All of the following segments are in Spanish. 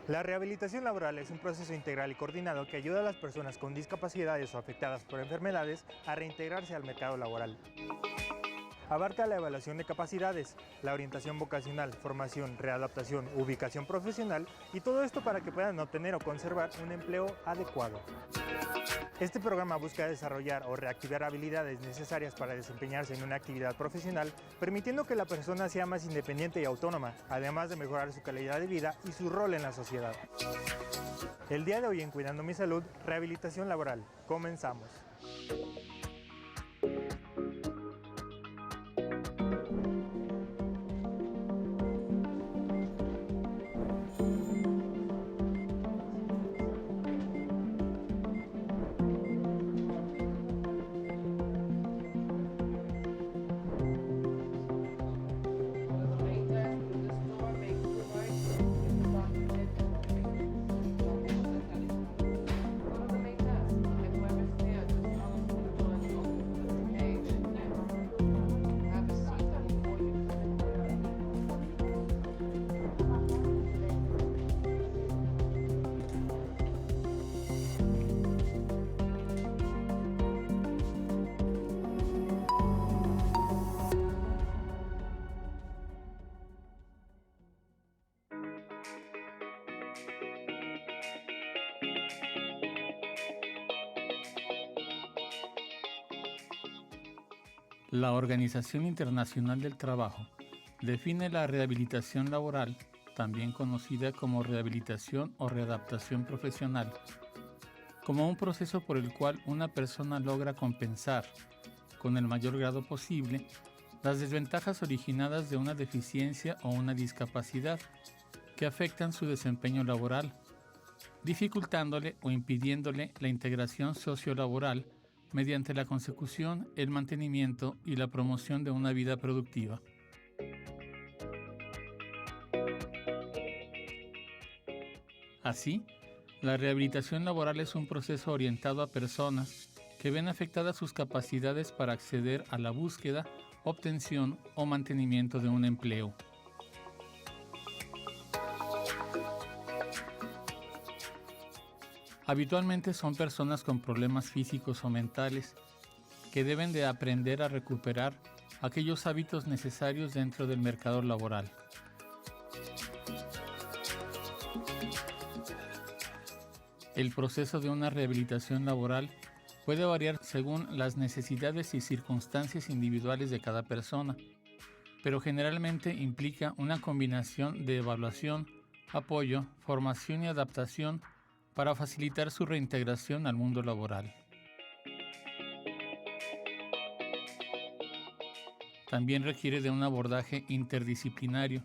La rehabilitación laboral es un proceso integral y coordinado que ayuda a las personas con discapacidades o afectadas por enfermedades a reintegrarse al mercado laboral. Abarca la evaluación de capacidades, la orientación vocacional, formación, readaptación, ubicación profesional y todo esto para que puedan obtener o conservar un empleo adecuado. Este programa busca desarrollar o reactivar habilidades necesarias para desempeñarse en una actividad profesional, permitiendo que la persona sea más independiente y autónoma, además de mejorar su calidad de vida y su rol en la sociedad. El día de hoy en Cuidando mi Salud, rehabilitación laboral. Comenzamos. La Organización Internacional del Trabajo define la rehabilitación laboral, también conocida como rehabilitación o readaptación profesional, como un proceso por el cual una persona logra compensar, con el mayor grado posible, las desventajas originadas de una deficiencia o una discapacidad que afectan su desempeño laboral, dificultándole o impidiéndole la integración sociolaboral mediante la consecución, el mantenimiento y la promoción de una vida productiva. Así, la rehabilitación laboral es un proceso orientado a personas que ven afectadas sus capacidades para acceder a la búsqueda, obtención o mantenimiento de un empleo. Habitualmente son personas con problemas físicos o mentales que deben de aprender a recuperar aquellos hábitos necesarios dentro del mercado laboral. El proceso de una rehabilitación laboral puede variar según las necesidades y circunstancias individuales de cada persona, pero generalmente implica una combinación de evaluación, apoyo, formación y adaptación para facilitar su reintegración al mundo laboral. También requiere de un abordaje interdisciplinario,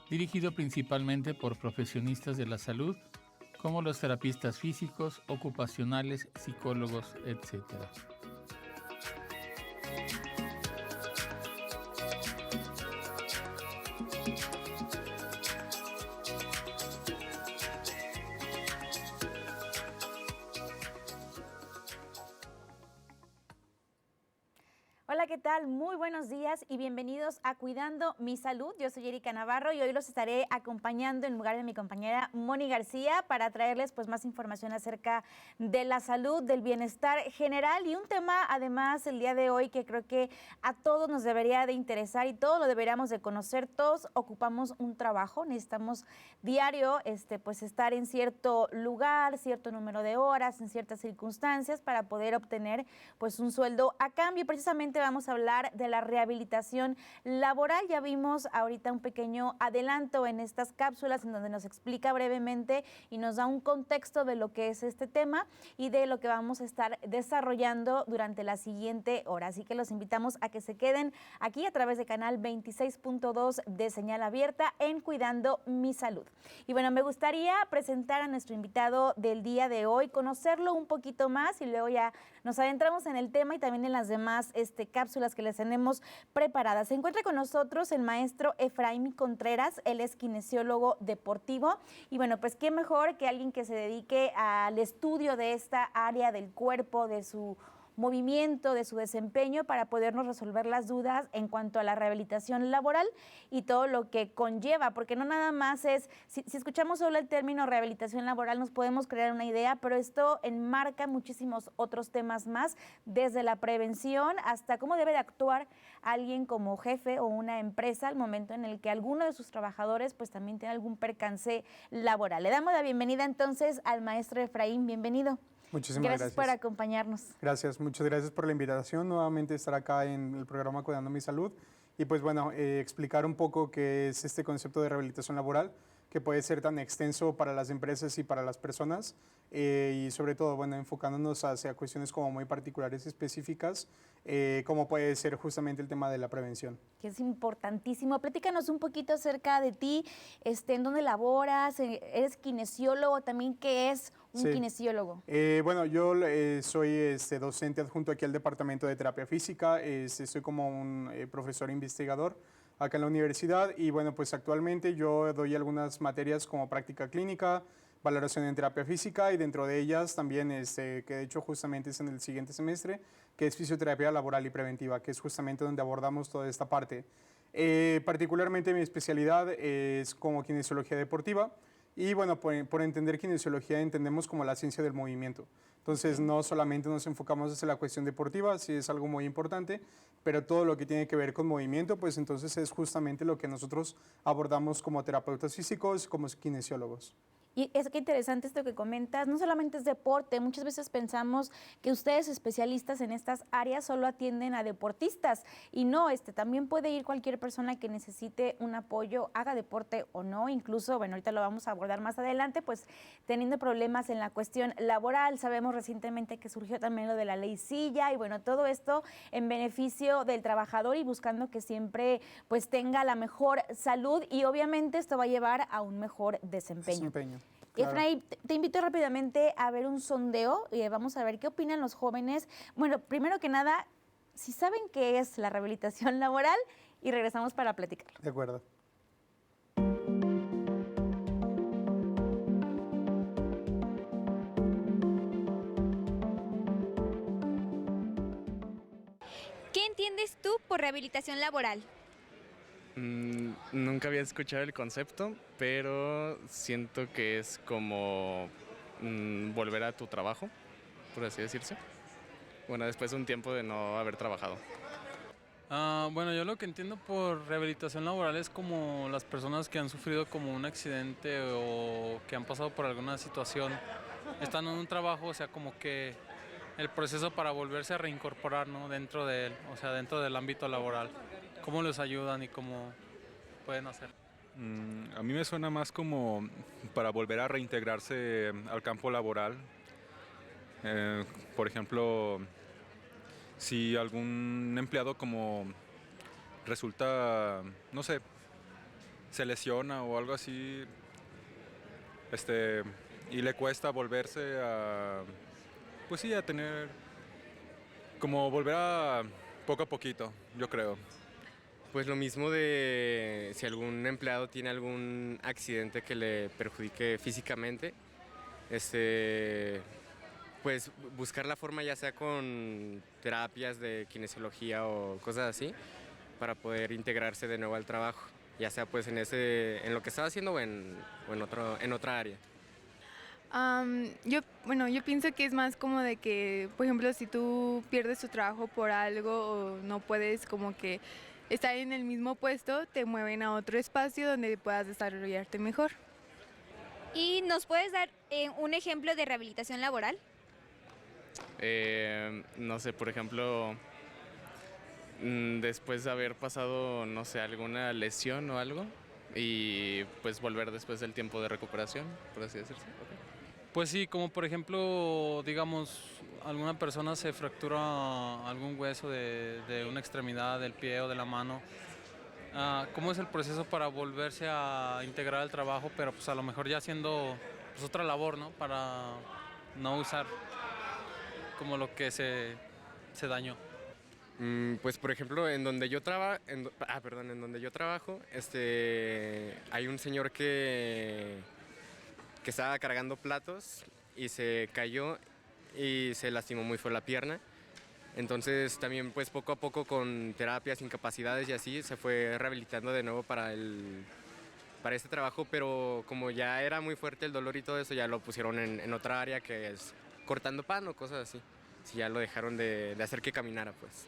dirigido principalmente por profesionistas de la salud, como los terapistas físicos, ocupacionales, psicólogos, etc. Hola, ¿qué tal? Muy buenos días y bienvenidos a Cuidando mi Salud. Yo soy Erika Navarro y hoy los estaré acompañando en lugar de mi compañera Moni García para traerles pues más información acerca de la salud, del bienestar general y un tema además el día de hoy que creo que a todos nos debería de interesar y todos lo deberíamos de conocer. Todos ocupamos un trabajo, necesitamos diario pues estar en cierto lugar, cierto número de horas, en ciertas circunstancias para poder obtener pues un sueldo a cambio. Precisamente vamos a hablar de la rehabilitación laboral. Ya vimos ahorita un pequeño adelanto en estas cápsulas en donde nos explica brevemente y nos da un contexto de lo que es este tema y de lo que vamos a estar desarrollando durante la siguiente hora. Así que los invitamos a que se queden aquí a través de canal 26.2 de señal abierta en Cuidando mi Salud. Y bueno, me gustaría presentar a nuestro invitado del día de hoy, conocerlo un poquito más y luego ya nos adentramos en el tema y también en las demás cápsulas que les tenemos preparadas. Se encuentra con nosotros el maestro Efraín Contreras, él es kinesiólogo deportivo y bueno, pues qué mejor que alguien que se dedique al estudio de esta área del cuerpo, de su movimiento, de su desempeño, para podernos resolver las dudas en cuanto a la rehabilitación laboral y todo lo que conlleva, porque no nada más es, si escuchamos solo el término rehabilitación laboral nos podemos crear una idea, pero esto enmarca muchísimos otros temas más, desde la prevención hasta cómo debe de actuar alguien como jefe o una empresa al momento en el que alguno de sus trabajadores pues también tiene algún percance laboral. Le damos la bienvenida entonces al maestro Efraín, bienvenido. Muchísimas gracias. Por acompañarnos. Gracias, muchas gracias por la invitación, nuevamente estar acá en el programa Cuidando mi Salud y pues bueno, explicar un poco qué es este concepto de rehabilitación laboral, que puede ser tan extenso para las empresas y para las personas y sobre todo, bueno, enfocándonos hacia cuestiones como muy particulares y específicas, como puede ser justamente el tema de la prevención. Que es importantísimo. Platícanos un poquito acerca de ti, en dónde laboras, eres kinesiólogo también, ¿qué es un kinesiólogo? Bueno, yo soy docente adjunto aquí al Departamento de Terapia Física, soy como un profesor investigador acá en la universidad y bueno, pues actualmente yo doy algunas materias como práctica clínica, valoración en terapia física y dentro de ellas también, que de hecho justamente es en el siguiente semestre, que es fisioterapia laboral y preventiva, que es justamente donde abordamos toda esta parte. Particularmente mi especialidad es como kinesiología deportiva y bueno, por entender kinesiología entendemos como la ciencia del movimiento. Entonces no solamente nos enfocamos hacia la cuestión deportiva, sí es algo muy importante, pero todo lo que tiene que ver con movimiento, pues entonces es justamente lo que nosotros abordamos como terapeutas físicos, como kinesiólogos. Y es que interesante esto que comentas, no solamente es deporte, muchas veces pensamos que ustedes especialistas en estas áreas solo atienden a deportistas y no, también puede ir cualquier persona que necesite un apoyo, haga deporte o no, incluso, bueno, ahorita lo vamos a abordar más adelante, pues teniendo problemas en la cuestión laboral, sabemos recientemente que surgió también lo de la ley Silla y bueno, todo esto en beneficio del trabajador y buscando que siempre pues tenga la mejor salud y obviamente esto va a llevar a un mejor desempeño. Claro. Efraín, te invito rápidamente a ver un sondeo y vamos a ver qué opinan los jóvenes. Bueno, primero que nada, si saben qué es la rehabilitación laboral y regresamos para platicarlo. De acuerdo. ¿Qué entiendes tú por rehabilitación laboral? Nunca había escuchado el concepto, pero siento que es como volver a tu trabajo, por así decirse. Bueno, después de un tiempo de no haber trabajado. Bueno, yo lo que entiendo por rehabilitación laboral es como las personas que han sufrido como un accidente o que han pasado por alguna situación, están en un trabajo, o sea, como que el proceso para volverse a reincorporar, ¿no? Dentro de él, o sea, dentro del ámbito laboral. ¿Cómo les ayudan y cómo pueden hacer? A mí me suena más como para volver a reintegrarse al campo laboral. Por ejemplo, si algún empleado como resulta, no sé, se lesiona o algo así, y le cuesta volverse a, pues sí, a tener, como volver a poco a poquito, yo creo. Pues lo mismo de si algún empleado tiene algún accidente que le perjudique físicamente, pues buscar la forma ya sea con terapias de kinesiología o cosas así para poder integrarse de nuevo al trabajo, ya sea pues en lo que estaba haciendo o en otra área. Yo pienso que es más como de que, por ejemplo, si tú pierdes tu trabajo por algo o no puedes como que estar en el mismo puesto, te mueven a otro espacio donde puedas desarrollarte mejor. ¿Y nos puedes dar un ejemplo de rehabilitación laboral? No sé, por ejemplo, después de haber pasado, no sé, alguna lesión o algo y pues volver después del tiempo de recuperación, por así decirse. Okay. Pues sí, como por ejemplo, digamos, alguna persona se fractura algún hueso de una extremidad del pie o de la mano. ¿Cómo es el proceso para volverse a integrar al trabajo, pero pues a lo mejor ya haciendo pues, otra labor, ¿no? Para no usar como lo que se dañó. Pues por ejemplo, en donde yo trabajo, hay un señor que estaba cargando platos y se cayó y se lastimó muy feo la pierna Entonces también pues poco a poco con terapias, incapacidades y así se fue rehabilitando de nuevo para este trabajo, pero como ya era muy fuerte el dolor y todo eso, ya lo pusieron en otra área que es cortando pan o cosas así. Sí, ya lo dejaron de hacer que caminara, pues.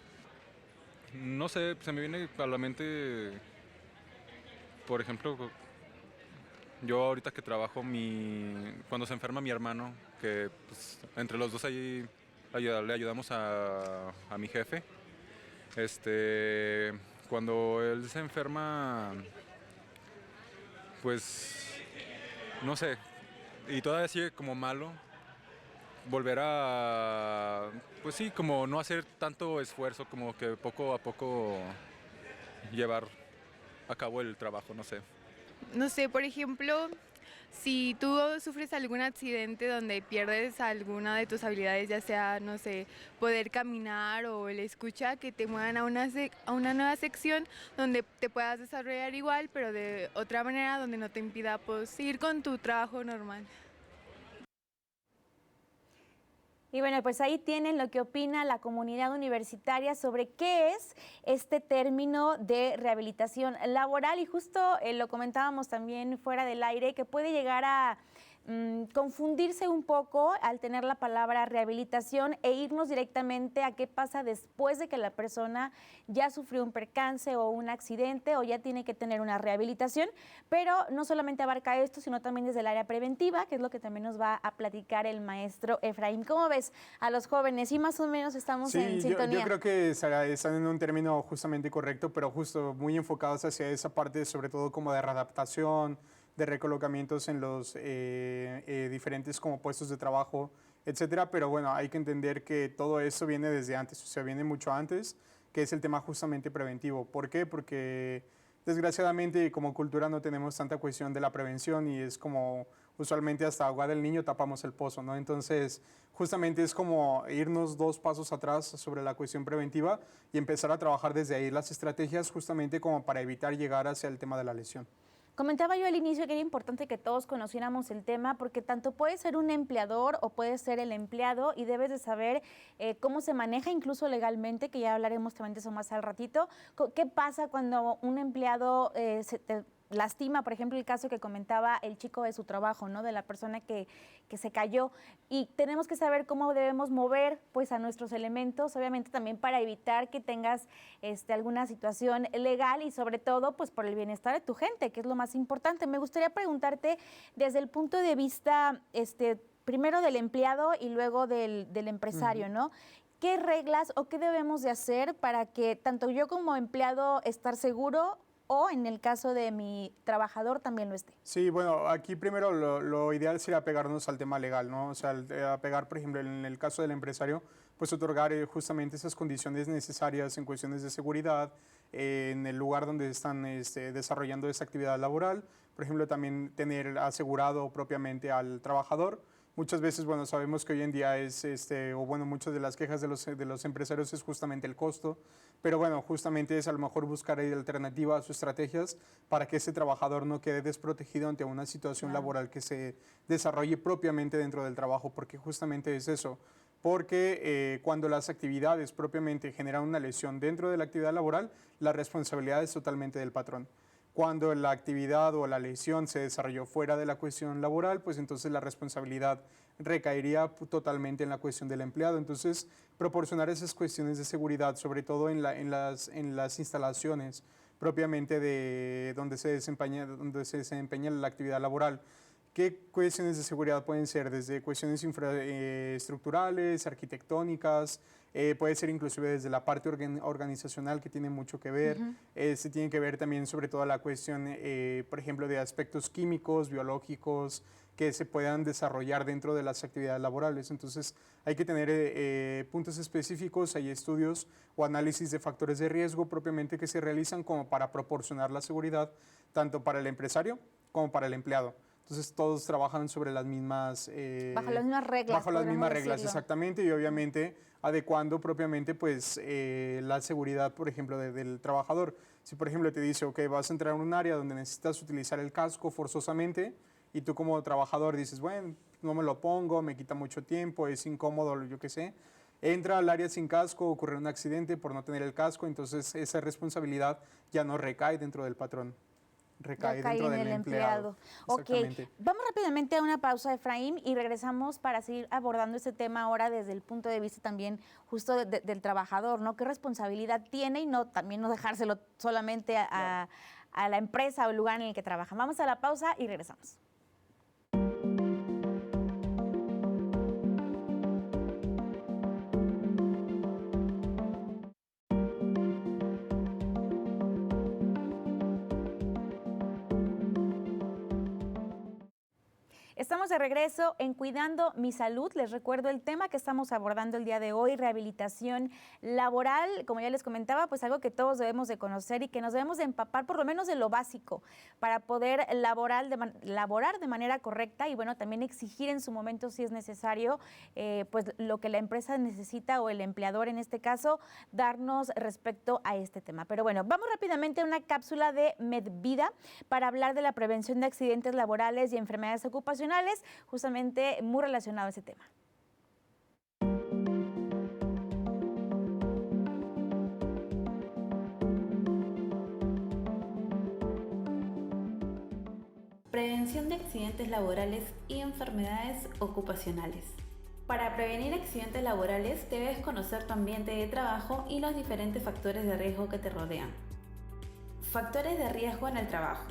No sé, se me viene a la mente, por ejemplo, yo ahorita que trabajo, cuando se enferma mi hermano, que pues, entre los dos ahí le ayudamos a mi jefe, cuando él se enferma, pues, no sé, y todavía sigue como malo, volver a, pues sí, como no hacer tanto esfuerzo, como que poco a poco llevar a cabo el trabajo, no sé. No sé, por ejemplo, si tú sufres algún accidente donde pierdes alguna de tus habilidades, ya sea, no sé, poder caminar o el escucha, que te muevan a una nueva sección donde te puedas desarrollar igual, pero de otra manera donde no te impida pues, ir con tu trabajo normal. Y bueno, pues ahí tienen lo que opina la comunidad universitaria sobre qué es este término de rehabilitación laboral. Y justo lo comentábamos también fuera del aire, que puede llegar a confundirse un poco al tener la palabra rehabilitación e irnos directamente a qué pasa después de que la persona ya sufrió un percance o un accidente o ya tiene que tener una rehabilitación, pero no solamente abarca esto, sino también desde el área preventiva, que es lo que también nos va a platicar el maestro Efraín. ¿Cómo ves a los jóvenes? Y más o menos estamos en sintonía. Yo creo que están en un término justamente correcto, pero justo muy enfocados hacia esa parte, sobre todo como de readaptación, de recolocamientos en los diferentes como puestos de trabajo, etcétera. Pero bueno, hay que entender que todo eso viene desde antes, o sea, viene mucho antes, que es el tema justamente preventivo. ¿Por qué? Porque desgraciadamente como cultura no tenemos tanta cuestión de la prevención y es como usualmente hasta agua del niño tapamos el pozo, ¿no? Entonces, justamente es como irnos 2 pasos atrás sobre la cuestión preventiva y empezar a trabajar desde ahí las estrategias justamente como para evitar llegar hacia el tema de la lesión. Comentaba yo al inicio que era importante que todos conociéramos el tema porque tanto puede ser un empleador o puede ser el empleado y debes de saber cómo se maneja incluso legalmente, que ya hablaremos también de eso más al ratito. ¿Qué pasa cuando un empleado te lastima, por ejemplo, el caso que comentaba el chico de su trabajo, ¿no? De la persona que se cayó, y tenemos que saber cómo debemos mover pues a nuestros elementos, obviamente también para evitar que tengas alguna situación legal y sobre todo pues por el bienestar de tu gente, que es lo más importante. Me gustaría preguntarte desde el punto de vista primero del empleado y luego del empresario, ¿no? ¿Qué reglas o qué debemos de hacer para que tanto yo como empleado estar seguro o en el caso de mi trabajador también lo esté? Sí, bueno, aquí primero lo ideal sería apegarnos al tema legal, ¿no? O sea, apegar, por ejemplo, en el caso del empresario, pues otorgar justamente esas condiciones necesarias en cuestiones de seguridad, en el lugar donde están desarrollando esa actividad laboral. Por ejemplo, también tener asegurado propiamente al trabajador. Muchas veces, bueno, sabemos que hoy en día es, o bueno, muchas de las quejas de los empresarios es justamente el costo, pero bueno, justamente es a lo mejor buscar alternativas o estrategias para que ese trabajador no quede desprotegido ante una situación laboral que se desarrolle propiamente dentro del trabajo, porque justamente es eso, porque cuando las actividades propiamente generan una lesión dentro de la actividad laboral, la responsabilidad es totalmente del patrón. Cuando la actividad o la lesión se desarrolló fuera de la cuestión laboral, pues entonces la responsabilidad recaería totalmente en la cuestión del empleado. Entonces, proporcionar esas cuestiones de seguridad, sobre todo en las instalaciones propiamente de donde se desempeña la actividad laboral. ¿Qué cuestiones de seguridad pueden ser? Desde cuestiones infraestructurales, arquitectónicas, puede ser inclusive desde la parte organizacional que tiene mucho que ver. Se tiene que ver también sobre todo la cuestión, por ejemplo, de aspectos químicos, biológicos, que se puedan desarrollar dentro de las actividades laborales. Entonces hay que tener puntos específicos, hay estudios o análisis de factores de riesgo propiamente que se realizan como para proporcionar la seguridad tanto para el empresario como para el empleado. Entonces todos trabajan sobre las mismas... bajo las mismas reglas. Bajo las mismas reglas, exactamente, y obviamente adecuando propiamente pues la seguridad, por ejemplo, del trabajador. Si por ejemplo te dice, ok, vas a entrar en un área donde necesitas utilizar el casco forzosamente y tú como trabajador dices, bueno, no me lo pongo, me quita mucho tiempo, es incómodo, yo qué sé. entra al área sin casco, ocurre un accidente por no tener el casco, entonces esa responsabilidad ya no recae dentro del patrón, recae dentro del empleado. Ok, vamos rápidamente a una pausa, Efraín, y regresamos para seguir abordando este tema ahora desde el punto de vista también justo del trabajador, ¿no? ¿Qué responsabilidad tiene y también no dejárselo solamente a la empresa o el lugar en el que trabajan? Vamos a la pausa y regresamos. Estamos de regreso en Cuidando mi Salud. Les recuerdo el tema que estamos abordando el día de hoy, rehabilitación laboral. Como ya les comentaba, pues algo que todos debemos de conocer y que nos debemos de empapar por lo menos de lo básico para poder laborar de manera correcta y bueno, también exigir en su momento si es necesario pues lo que la empresa necesita o el empleador en este caso darnos respecto a este tema. Pero bueno, vamos rápidamente a una cápsula de MedVida para hablar de la prevención de accidentes laborales y enfermedades ocupacionales, justamente muy relacionado a ese tema. Prevención de accidentes laborales y enfermedades ocupacionales. Para prevenir accidentes laborales debes conocer tu ambiente de trabajo y los diferentes factores de riesgo que te rodean. Factores de riesgo en el trabajo.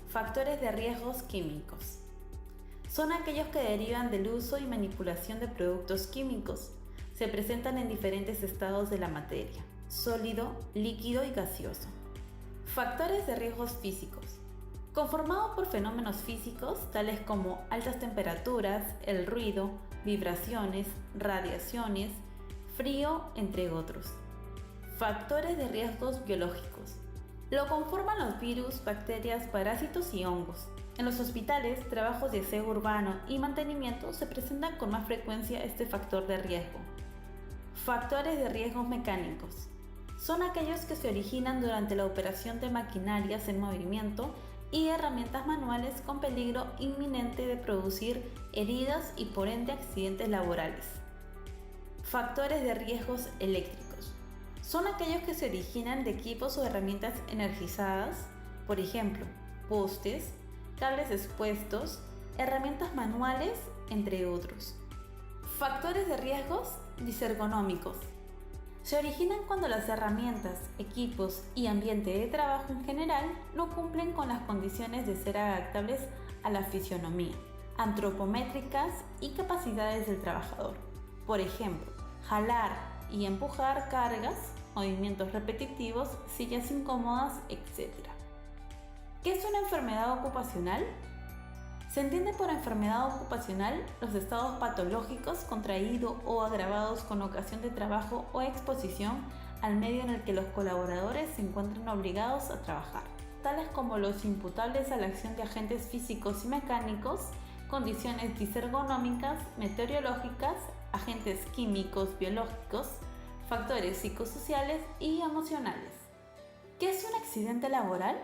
Factores de riesgos químicos. Son aquellos que derivan del uso y manipulación de productos químicos. Se presentan en diferentes estados de la materia: sólido, líquido y gaseoso. Factores de riesgos físicos. Conformado por fenómenos físicos tales como altas temperaturas, el ruido, vibraciones, radiaciones, frío, entre otros. Factores de riesgos biológicos. Lo conforman los virus, bacterias, parásitos y hongos. En los hospitales, trabajos de aseo urbano y mantenimiento se presentan con más frecuencia este factor de riesgo. Factores de riesgos mecánicos. Son aquellos que se originan durante la operación de maquinarias en movimiento y herramientas manuales con peligro inminente de producir heridas y por ende accidentes laborales. Factores de riesgos eléctricos. Son aquellos que se originan de equipos o herramientas energizadas, por ejemplo, postes, cables expuestos, herramientas manuales, entre otros. Factores de riesgos disergonómicos. Se originan cuando las herramientas, equipos y ambiente de trabajo en general no cumplen con las condiciones de ser adaptables a la fisionomía, antropométricas y capacidades del trabajador. Por ejemplo, jalar y empujar cargas, movimientos repetitivos, sillas incómodas, etc. ¿Qué es una enfermedad ocupacional? Se entiende por enfermedad ocupacional los estados patológicos contraídos o agravados con ocasión de trabajo o exposición al medio en el que los colaboradores se encuentran obligados a trabajar, tales como los imputables a la acción de agentes físicos y mecánicos, condiciones disergonómicas, meteorológicas, agentes químicos, biológicos, factores psicosociales y emocionales. ¿Qué es un accidente laboral?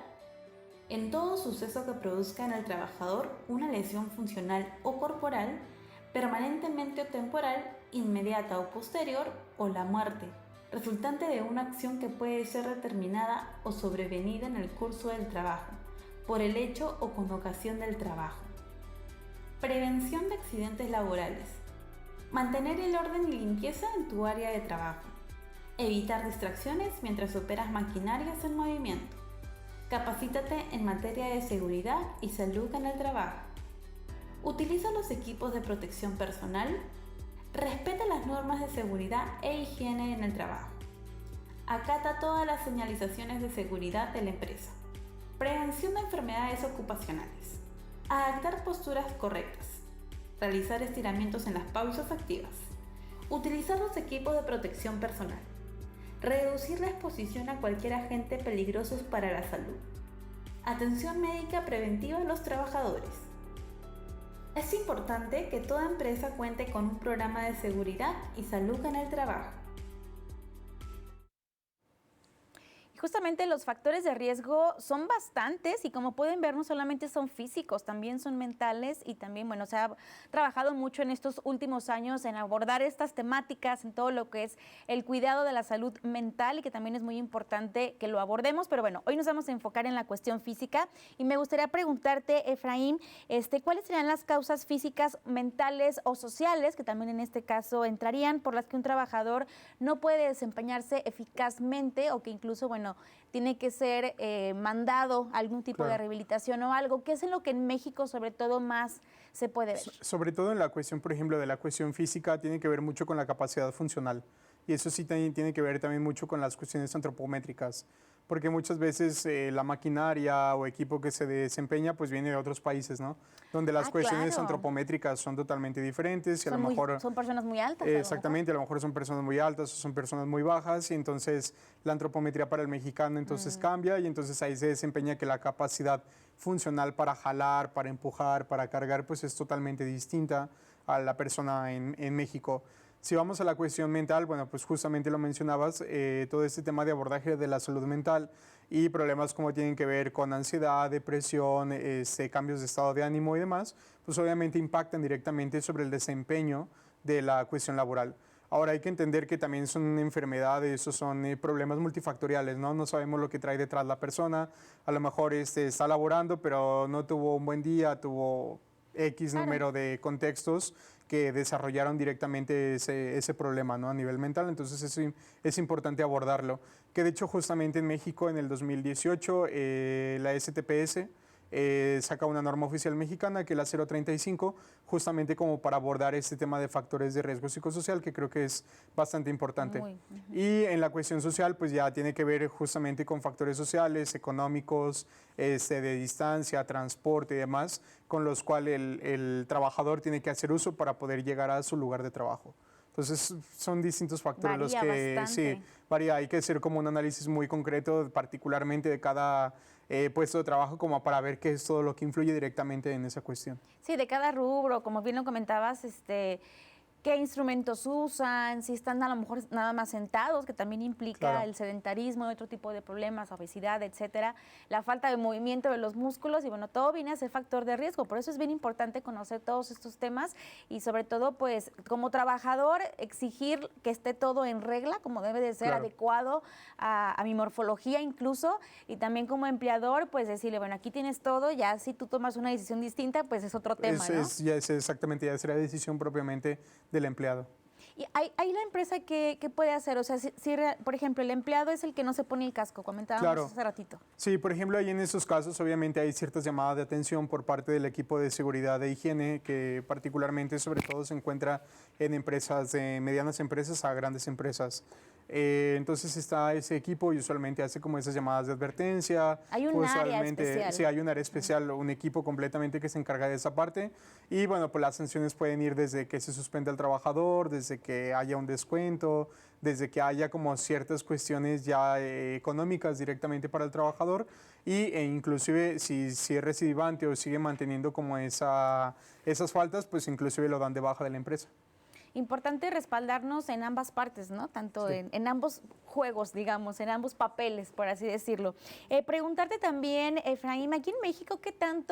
En todo suceso que produzca en el trabajador una lesión funcional o corporal, permanentemente o temporal, inmediata o posterior, o la muerte, resultante de una acción que puede ser determinada o sobrevenida en el curso del trabajo, por el hecho o con ocasión del trabajo. Prevención de accidentes laborales. Mantener el orden y limpieza en tu área de trabajo. Evitar distracciones mientras operas maquinarias en movimiento. Capacítate en materia de seguridad y salud en el trabajo. Utiliza los equipos de protección personal. Respeta las normas de seguridad e higiene en el trabajo. Acata todas las señalizaciones de seguridad de la empresa. Prevención de enfermedades ocupacionales. Adaptar posturas correctas. Realizar estiramientos en las pausas activas. Utilizar los equipos de protección personal. Reducir la exposición a cualquier agente peligroso para la salud. Atención médica preventiva a los trabajadores. Es importante que toda empresa cuente con un programa de seguridad y salud en el trabajo. Justamente los factores de riesgo son bastantes y como pueden ver no solamente son físicos, también son mentales y también, bueno, se ha trabajado mucho en estos últimos años en abordar estas temáticas, en todo lo que es el cuidado de la salud mental y que también es muy importante que lo abordemos, pero bueno, hoy nos vamos a enfocar en la cuestión física y me gustaría preguntarte, Efraín, ¿cuáles serían las causas físicas, mentales o sociales, que también en este caso entrarían, por las que un trabajador no puede desempeñarse eficazmente o que incluso, bueno, tiene que ser mandado a algún tipo de rehabilitación o algo? ¿Qué es en lo que en México sobre todo más se puede ver? Sobre todo en la cuestión, por ejemplo, de la cuestión física, tiene que ver mucho con la capacidad funcional. Y eso sí tiene que ver también mucho con las cuestiones antropométricas, porque muchas veces la maquinaria o equipo que se desempeña pues viene de otros países, ¿no? Donde las cuestiones antropométricas son totalmente diferentes y a lo mejor... Son personas muy altas. Exactamente, a lo mejor son personas muy altas o son personas muy bajas y entonces la antropometría para el mexicano entonces cambia y entonces ahí se desempeña que la capacidad funcional para jalar, para empujar, para cargar pues es totalmente distinta a la persona en México. Si vamos a la cuestión mental, bueno, pues justamente lo mencionabas, todo este tema de abordaje de la salud mental y problemas como tienen que ver con ansiedad, depresión, cambios de estado de ánimo y demás, pues obviamente impactan directamente sobre el desempeño de la cuestión laboral. Ahora hay que entender que también son enfermedades o son problemas multifactoriales, ¿no? No sabemos lo que trae detrás la persona, a lo mejor está laborando, pero no tuvo un buen día, tuvo X número de contextos que desarrollaron directamente ese problema, ¿no? A nivel mental, entonces es importante abordarlo. Que de hecho justamente en México en el 2018 la STPS saca una norma oficial mexicana que es la 035, justamente como para abordar este tema de factores de riesgo psicosocial, que creo que es bastante importante. Y en la cuestión social, pues ya tiene que ver justamente con factores sociales, económicos, de distancia, transporte y demás, con los cuales el trabajador tiene que hacer uso para poder llegar a su lugar de trabajo. Entonces son distintos factores los que bastante. Varía. Hay que hacer como un análisis muy concreto, particularmente de cada puesto de trabajo, como para ver qué es todo lo que influye directamente en esa cuestión. Sí, de cada rubro, como bien lo comentabas, qué instrumentos usan, si están a lo mejor nada más sentados, que también implica el sedentarismo, otro tipo de problemas, obesidad, etcétera, la falta de movimiento de los músculos y bueno, todo viene a ser factor de riesgo. Por eso es bien importante conocer todos estos temas y sobre todo, pues, como trabajador, exigir que esté todo en regla, como debe de ser, adecuado a mi morfología incluso, y también como empleador, pues decirle, bueno, aquí tienes todo, ya si tú tomas una decisión distinta, pues es otro tema, ¿no? Ya será decisión propiamente del empleado. ¿Y hay la empresa que puede hacer? O sea, si, por ejemplo, el empleado es el que no se pone el casco, comentábamos hace ratito. Sí, por ejemplo, ahí en esos casos obviamente hay ciertas llamadas de atención por parte del equipo de seguridad e higiene que particularmente sobre todo se encuentra en empresas, de medianas empresas a grandes empresas. Entonces está ese equipo y usualmente hace como esas llamadas de advertencia. Hay un área especial. Sí, hay un área especial, un equipo completamente que se encarga de esa parte. Y bueno, pues las sanciones pueden ir desde que se suspende al trabajador, desde que haya un descuento, desde que haya como ciertas cuestiones ya económicas directamente para el trabajador e inclusive si es recidivante o sigue manteniendo como esas faltas, pues inclusive lo dan de baja de la empresa. Importante respaldarnos en ambas partes, ¿no? Tanto en ambos juegos, digamos, en ambos papeles, por así decirlo. Preguntarte también, Efraín, aquí en México, ¿qué tan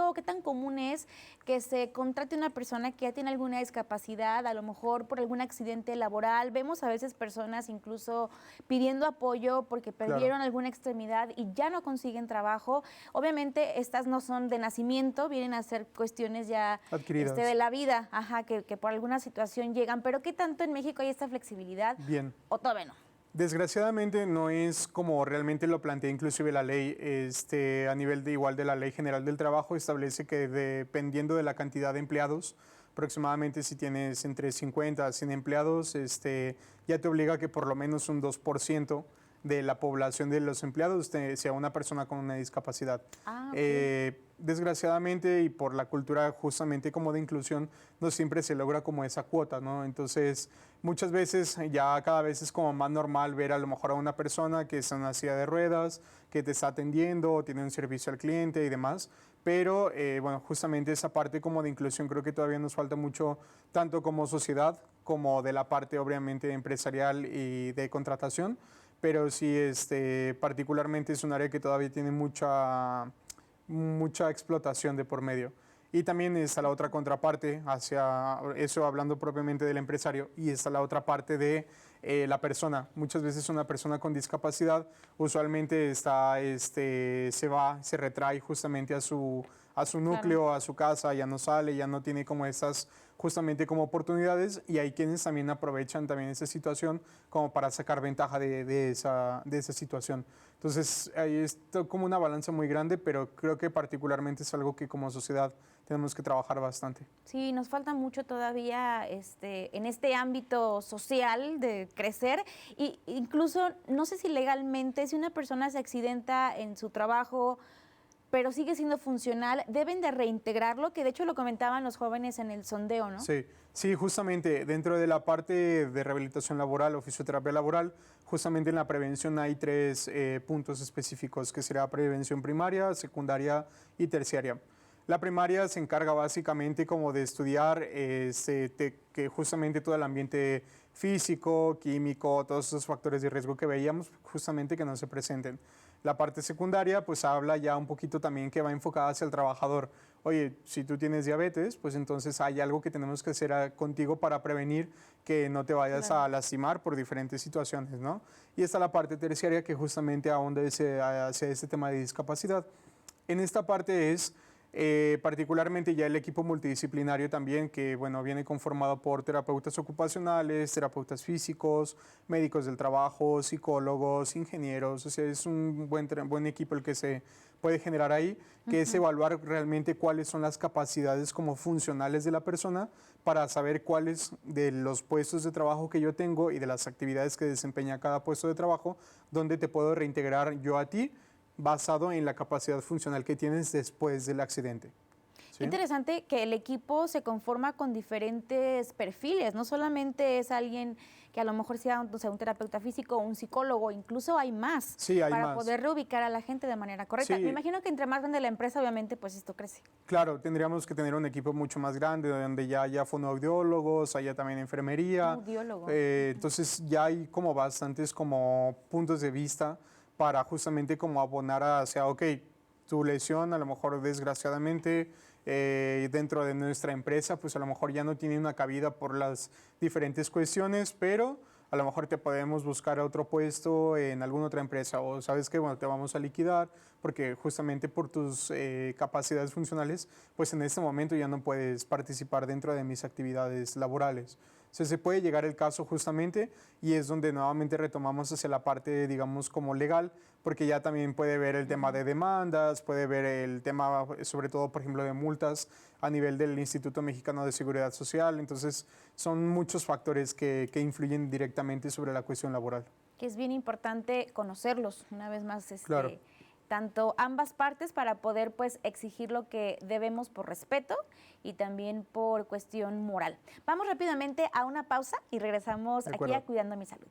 común es que se contrate una persona que ya tiene alguna discapacidad, a lo mejor por algún accidente laboral? Vemos a veces personas incluso pidiendo apoyo porque perdieron alguna extremidad y ya no consiguen trabajo. Obviamente, estas no son de nacimiento, vienen a ser cuestiones ya adquiridas de la vida, que por alguna situación llegan. Pero ¿qué tanto en México hay esta flexibilidad? Bien. ¿O todavía no? Desgraciadamente no es como realmente lo plantea inclusive la ley, a nivel de la Ley General del Trabajo establece que dependiendo de la cantidad de empleados, aproximadamente si tienes entre 50 a 100 empleados, ya te obliga a que por lo menos un 2% de la población de los empleados sea una persona con una discapacidad. Desgraciadamente y por la cultura justamente como de inclusión, no siempre se logra como esa cuota, ¿no? Entonces, muchas veces ya cada vez es como más normal ver a lo mejor a una persona que está en una silla de ruedas, que te está atendiendo, tiene un servicio al cliente y demás, pero bueno, justamente esa parte como de inclusión creo que todavía nos falta mucho, tanto como sociedad como de la parte obviamente empresarial y de contratación. pero sí particularmente es un área que todavía tiene mucha explotación de por medio. Y también está la otra contraparte, hacia eso hablando propiamente del empresario, y está la otra parte de la persona. Muchas veces una persona con discapacidad usualmente se retrae justamente a su núcleo, claro, a su casa, ya no sale, ya no tiene como estas justamente como oportunidades, y hay quienes también aprovechan también esa situación como para sacar ventaja de esa situación. Entonces, ahí es como una balanza muy grande, pero creo que particularmente es algo que como sociedad tenemos que trabajar bastante. Sí, nos falta mucho todavía en este ámbito social de crecer, y incluso no sé si legalmente, si una persona se accidenta en su trabajo pero sigue siendo funcional, deben de reintegrarlo, que de hecho lo comentaban los jóvenes en el sondeo, ¿no? Sí, justamente dentro de la parte de rehabilitación laboral o fisioterapia laboral, justamente en la prevención hay 3 puntos específicos, que será prevención primaria, secundaria y terciaria. La primaria se encarga básicamente como de estudiar que justamente todo el ambiente físico, químico, todos esos factores de riesgo que veíamos, justamente que no se presenten. La parte secundaria pues habla ya un poquito también que va enfocada hacia el trabajador. Oye, si tú tienes diabetes, pues entonces hay algo que tenemos que hacer contigo para prevenir que no te vayas a lastimar por diferentes situaciones, ¿no? Y está la parte terciaria que justamente ahonda hacia este tema de discapacidad. En esta parte es particularmente ya el equipo multidisciplinario también, que bueno, viene conformado por terapeutas ocupacionales, terapeutas físicos, médicos del trabajo, psicólogos, ingenieros. O sea, es un buen equipo el que se puede generar ahí, que es evaluar realmente cuáles son las capacidades como funcionales de la persona para saber cuáles de los puestos de trabajo que yo tengo y de las actividades que desempeña cada puesto de trabajo, donde te puedo reintegrar yo a ti, basado en la capacidad funcional que tienes después del accidente. ¿Sí? Interesante que el equipo se conforma con diferentes perfiles, no solamente es alguien que a lo mejor sea un terapeuta físico o un psicólogo, incluso hay más, sí, hay para más. Poder reubicar a la gente de manera correcta. Sí. Me imagino que entre más grande la empresa, obviamente, pues esto crece. Claro, tendríamos que tener un equipo mucho más grande, donde ya haya fonoaudiólogos, haya también enfermería. Audiólogo. Entonces ya hay como bastantes como puntos de vista para justamente como abonar hacia, ok, tu lesión a lo mejor desgraciadamente dentro de nuestra empresa, pues a lo mejor ya no tiene una cabida por las diferentes cuestiones, pero a lo mejor te podemos buscar otro puesto en alguna otra empresa, o sabes que bueno, te vamos a liquidar porque justamente por tus capacidades funcionales, pues en este momento ya no puedes participar dentro de mis actividades laborales. O sea, se puede llegar el caso justamente, y es donde nuevamente retomamos hacia la parte, digamos, como legal, porque ya también puede ver el tema de demandas, puede ver el tema, sobre todo, por ejemplo, de multas a nivel del Instituto Mexicano de Seguridad Social. Entonces, son muchos factores que influyen directamente sobre la cuestión laboral. Que es bien importante conocerlos, una vez más, Claro. tanto ambas partes, para poder pues exigir lo que debemos por respeto y también por cuestión moral. Vamos rápidamente a una pausa y regresamos aquí a Cuidando mi Salud.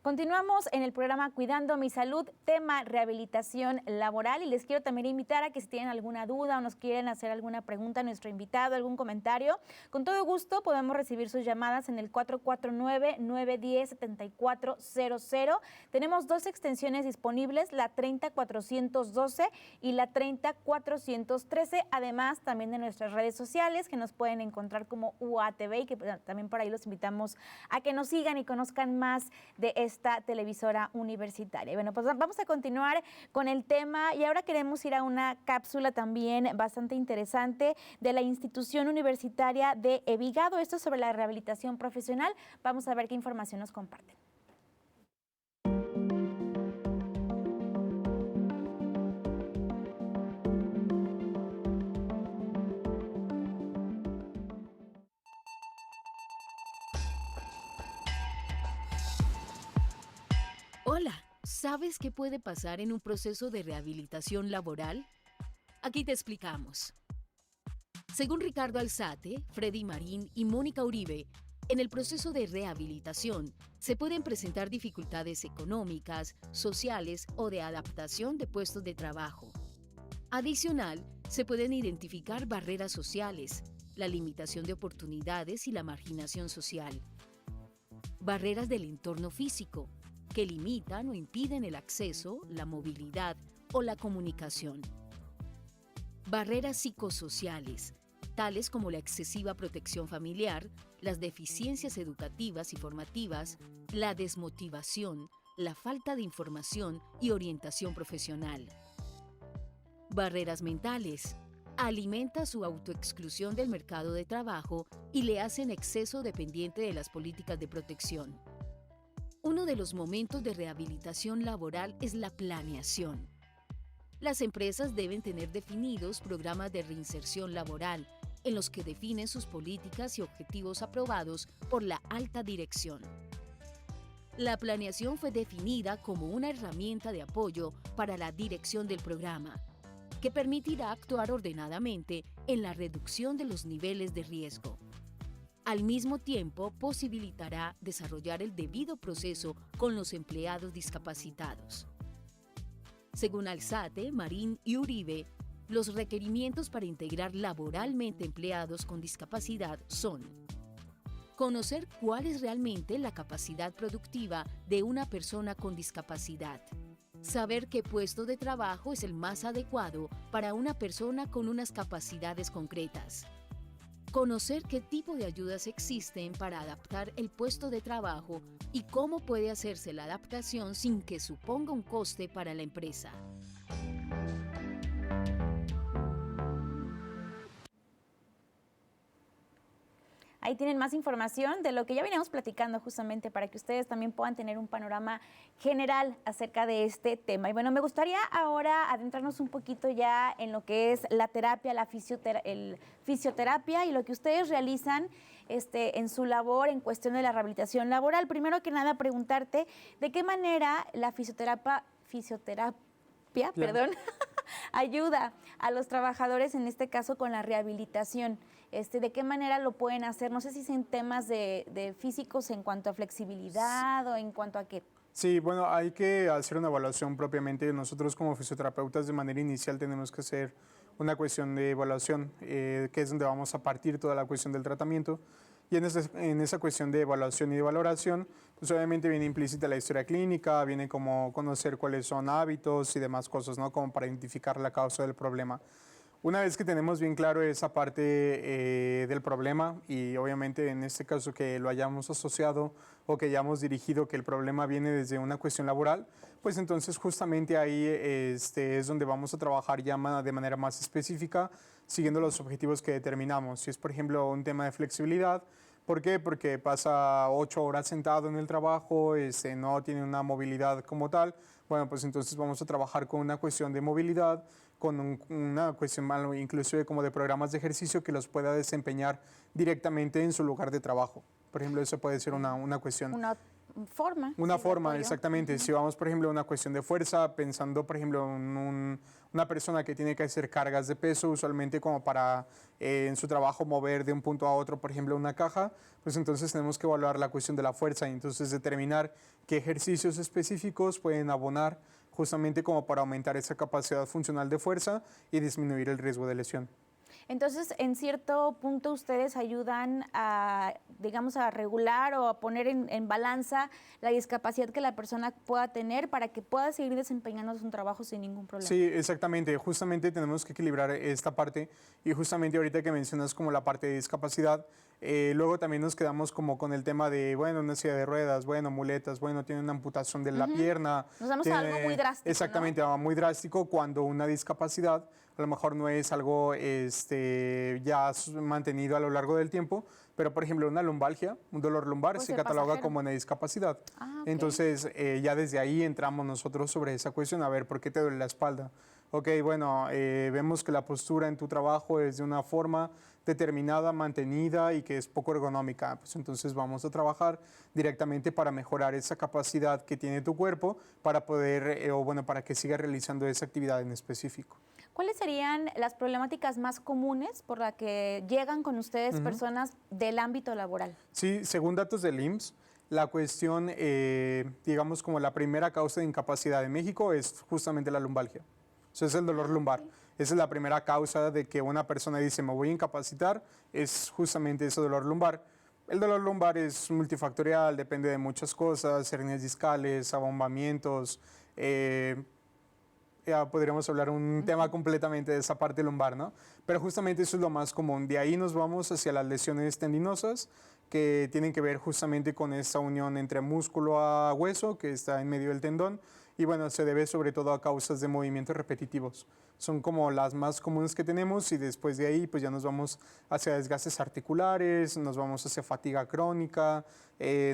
Continuamos en el programa Cuidando mi Salud, tema rehabilitación laboral, y les quiero también invitar a que si tienen alguna duda o nos quieren hacer alguna pregunta a nuestro invitado, algún comentario, con todo gusto podemos recibir sus llamadas en el 449-910-7400. Tenemos 2 extensiones disponibles, la 30412 y la 30413, además también de nuestras redes sociales, que nos pueden encontrar como UATV, y que también por ahí los invitamos a que nos sigan y conozcan más de esta televisora universitaria. Bueno, pues vamos a continuar con el tema, y ahora queremos ir a una cápsula también bastante interesante de la institución universitaria de Envigado. Esto es sobre la rehabilitación profesional. Vamos a ver qué información nos comparten. Hola, ¿sabes qué puede pasar en un proceso de rehabilitación laboral? Aquí te explicamos. Según Ricardo Alzate, Freddy Marín y Mónica Uribe, En el proceso de rehabilitación se pueden presentar dificultades económicas, sociales o de adaptación de puestos de trabajo. Adicional, se pueden identificar barreras sociales, la limitación de oportunidades y la marginación social. Barreras del entorno físico, que limitan o impiden el acceso, la movilidad o la comunicación. Barreras psicosociales, tales como la excesiva protección familiar, las deficiencias educativas y formativas, la desmotivación, la falta de información y orientación profesional. Barreras mentales. Alimenta su autoexclusión del mercado de trabajo y le hacen exceso dependiente de las políticas de protección. Uno de los momentos de rehabilitación laboral es la planeación. Las empresas deben tener definidos programas de reinserción laboral en los que definen sus políticas y objetivos aprobados por la alta dirección. La planeación fue definida como una herramienta de apoyo para la dirección del programa, que permitirá actuar ordenadamente en la reducción de los niveles de riesgo. Al mismo tiempo, posibilitará desarrollar el debido proceso con los empleados discapacitados. Según Alzate, Marín y Uribe, los requerimientos para integrar laboralmente empleados con discapacidad son: conocer cuál es realmente la capacidad productiva de una persona con discapacidad, saber qué puesto de trabajo es el más adecuado para una persona con unas capacidades concretas, conocer qué tipo de ayudas existen para adaptar el puesto de trabajo y cómo puede hacerse la adaptación sin que suponga un coste para la empresa. Ahí tienen más información de lo que ya veníamos platicando justamente para que ustedes también puedan tener un panorama general acerca de este tema. Y bueno, me gustaría ahora adentrarnos un poquito ya en lo que es la terapia, el fisioterapia y lo que ustedes realizan en su labor en cuestión de la rehabilitación laboral. Primero que nada, preguntarte de qué manera la fisioterapia, ayuda a los trabajadores, en este caso con la rehabilitación. ¿De qué manera lo pueden hacer? No sé si son temas de físicos en cuanto a flexibilidad o en cuanto a qué. Sí, bueno, hay que hacer una evaluación propiamente. Nosotros como fisioterapeutas de manera inicial tenemos que hacer una cuestión de evaluación, que es donde vamos a partir toda la cuestión del tratamiento. Y en esa cuestión de evaluación y de valoración, pues obviamente viene implícita la historia clínica, viene como conocer cuáles son hábitos y demás cosas, ¿no? Como para identificar la causa del problema. Una vez que tenemos bien claro esa parte del problema y obviamente en este caso que lo hayamos asociado o que hayamos dirigido que el problema viene desde una cuestión laboral, pues entonces justamente ahí es donde vamos a trabajar ya de manera más específica siguiendo los objetivos que determinamos. Si es por ejemplo un tema de flexibilidad, ¿por qué? Porque pasa 8 horas sentado en el trabajo, no tiene una movilidad como tal. Bueno, pues entonces vamos a trabajar con una cuestión de movilidad, con una cuestión inclusive como de programas de ejercicio que los pueda desempeñar directamente en su lugar de trabajo. Por ejemplo, eso puede ser una cuestión. Una forma. Una forma, exactamente. Si vamos, por ejemplo, a una cuestión de fuerza, pensando, por ejemplo, en una persona que tiene que hacer cargas de peso, usualmente como para en su trabajo mover de un punto a otro, por ejemplo, una caja, pues entonces tenemos que evaluar la cuestión de la fuerza y entonces determinar qué ejercicios específicos pueden abonar justamente como para aumentar esa capacidad funcional de fuerza y disminuir el riesgo de lesión. Entonces, en cierto punto, ustedes ayudan a, digamos, a regular o a poner en balanza la discapacidad que la persona pueda tener para que pueda seguir desempeñando su trabajo sin ningún problema. Sí, exactamente. Justamente tenemos que equilibrar esta parte y justamente ahorita que mencionas como la parte de discapacidad, luego también nos quedamos como con el tema de, bueno, una silla de ruedas, bueno, muletas, bueno, tiene una amputación de la pierna. Nos vamos a algo muy drástico, exactamente, ¿no? Muy drástico cuando una discapacidad a lo mejor no es algo ya mantenido a lo largo del tiempo, pero por ejemplo una lumbalgia, un dolor lumbar, se cataloga como una discapacidad. Okay. Entonces ya desde ahí entramos nosotros sobre esa cuestión, a ver, ¿por qué te duele la espalda? Ok, bueno, vemos que la postura en tu trabajo es de una forma determinada, mantenida y que es poco ergonómica. Pues entonces vamos a trabajar directamente para mejorar esa capacidad que tiene tu cuerpo para poder, para que siga realizando esa actividad en específico. ¿Cuáles serían las problemáticas más comunes por las que llegan con ustedes personas del ámbito laboral? Sí, según datos del IMSS, la cuestión, digamos como la primera causa de incapacidad en México es justamente la lumbalgia. O sea, es el dolor lumbar. Esa es la primera causa de que una persona dice me voy a incapacitar, es justamente ese dolor lumbar. El dolor lumbar es multifactorial, depende de muchas cosas, hernias discales, abombamientos, ya podríamos hablar un tema completamente de esa parte lumbar, ¿no? Pero justamente eso es lo más común. De ahí nos vamos hacia las lesiones tendinosas, que tienen que ver justamente con esta unión entre músculo a hueso, que está en medio del tendón, y bueno, se debe sobre todo a causas de movimientos repetitivos. Son como las más comunes que tenemos y después de ahí pues ya nos vamos hacia desgastes articulares, nos vamos hacia fatiga crónica,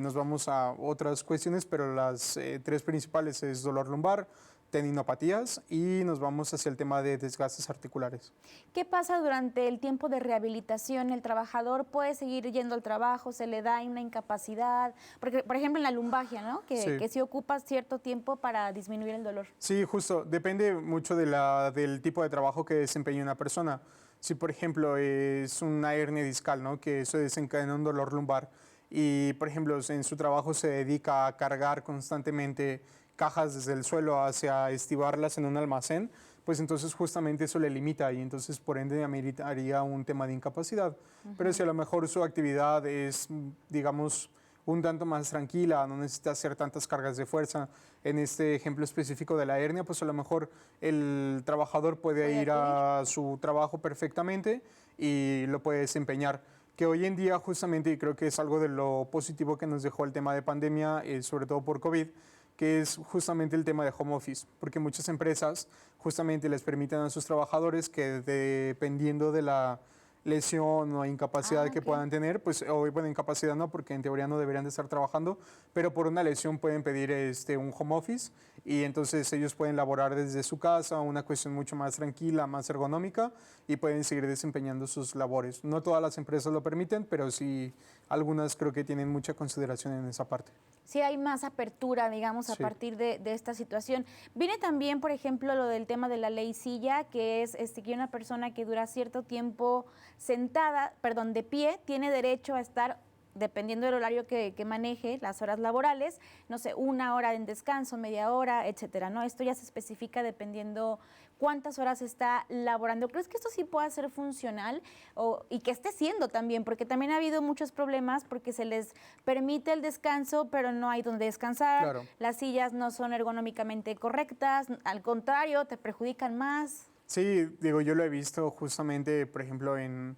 nos vamos a otras cuestiones, pero las tres principales es dolor lumbar, tendinopatías y nos vamos hacia el tema de desgastes articulares. ¿Qué pasa durante el tiempo de rehabilitación? ¿El trabajador puede seguir yendo al trabajo? ¿Se le da una incapacidad? Porque, por ejemplo, en la lumbalgia, ¿no? Que sí ocupa cierto tiempo para disminuir el dolor. Sí, justo. Depende mucho del tipo de trabajo que desempeña una persona. Si, por ejemplo, es una hernia discal, ¿no? Que eso desencadena un dolor lumbar y, por ejemplo, en su trabajo se dedica a cargar constantemente cajas desde el suelo hacia estibarlas en un almacén, pues entonces justamente eso le limita y entonces por ende ameritaría un tema de incapacidad. Pero si a lo mejor su actividad es, digamos, un tanto más tranquila, no necesita hacer tantas cargas de fuerza, en este ejemplo específico de la hernia, pues a lo mejor el trabajador puede ir a su trabajo perfectamente y lo puede desempeñar. Que hoy en día justamente, y creo que es algo de lo positivo que nos dejó el tema de pandemia, sobre todo por COVID, que es justamente el tema de home office, porque muchas empresas justamente les permiten a sus trabajadores que dependiendo de la lesión o incapacidad que puedan tener, pues hoy bueno, incapacidad no, porque en teoría no deberían de estar trabajando, pero por una lesión pueden pedir un home office y entonces ellos pueden laborar desde su casa, una cuestión mucho más tranquila, más ergonómica y pueden seguir desempeñando sus labores. No todas las empresas lo permiten, pero sí algunas creo que tienen mucha consideración en esa parte. Sí hay más apertura, digamos, a partir de esta situación. Viene también, por ejemplo, lo del tema de la ley silla, que es que una persona que dura cierto tiempo de pie, tiene derecho a estar, dependiendo del horario que maneje, las horas laborales, no sé, 1 hora en descanso, media hora, etcétera, ¿no? Esto ya se especifica dependiendo cuántas horas está laborando. ¿Crees que esto sí pueda ser funcional y que esté siendo también? Porque también ha habido muchos problemas porque se les permite el descanso, pero no hay donde descansar. Claro. Las sillas no son ergonómicamente correctas, al contrario, te perjudican más. Sí, digo, yo lo he visto justamente, por ejemplo, en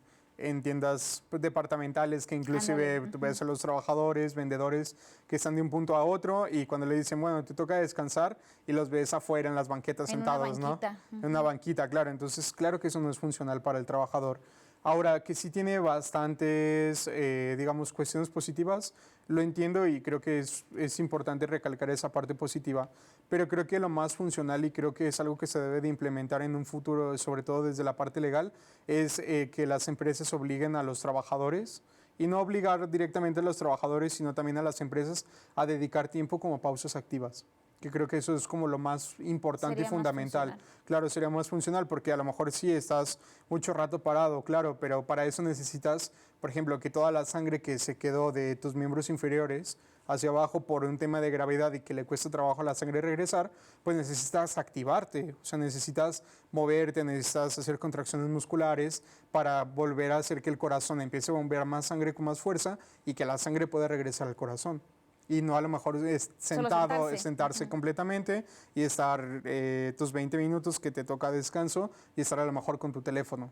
tiendas departamentales que inclusive tú ves a los trabajadores, vendedores que están de un punto a otro y cuando le dicen, bueno, te toca descansar y los ves afuera en las banquetas sentados, ¿no? En una banquita, claro. Entonces, claro que eso no es funcional para el trabajador. Ahora, que sí tiene bastantes, digamos, cuestiones positivas, lo entiendo y creo que es importante recalcar esa parte positiva, pero creo que lo más funcional y creo que es algo que se debe de implementar en un futuro, sobre todo desde la parte legal, es que las empresas obliguen a los trabajadores y no obligar directamente a los trabajadores, sino también a las empresas a dedicar tiempo como pausas activas. Que creo que eso es como lo más importante y fundamental. Claro, sería más funcional porque a lo mejor sí estás mucho rato parado, claro, pero para eso necesitas, por ejemplo, que toda la sangre que se quedó de tus miembros inferiores hacia abajo por un tema de gravedad y que le cuesta trabajo a la sangre regresar, pues necesitas activarte, o sea, necesitas moverte, necesitas hacer contracciones musculares para volver a hacer que el corazón empiece a bombear más sangre con más fuerza y que la sangre pueda regresar al corazón. Y no a lo mejor sentarse completamente y estar tus 20 minutos que te toca descanso y estar a lo mejor con tu teléfono.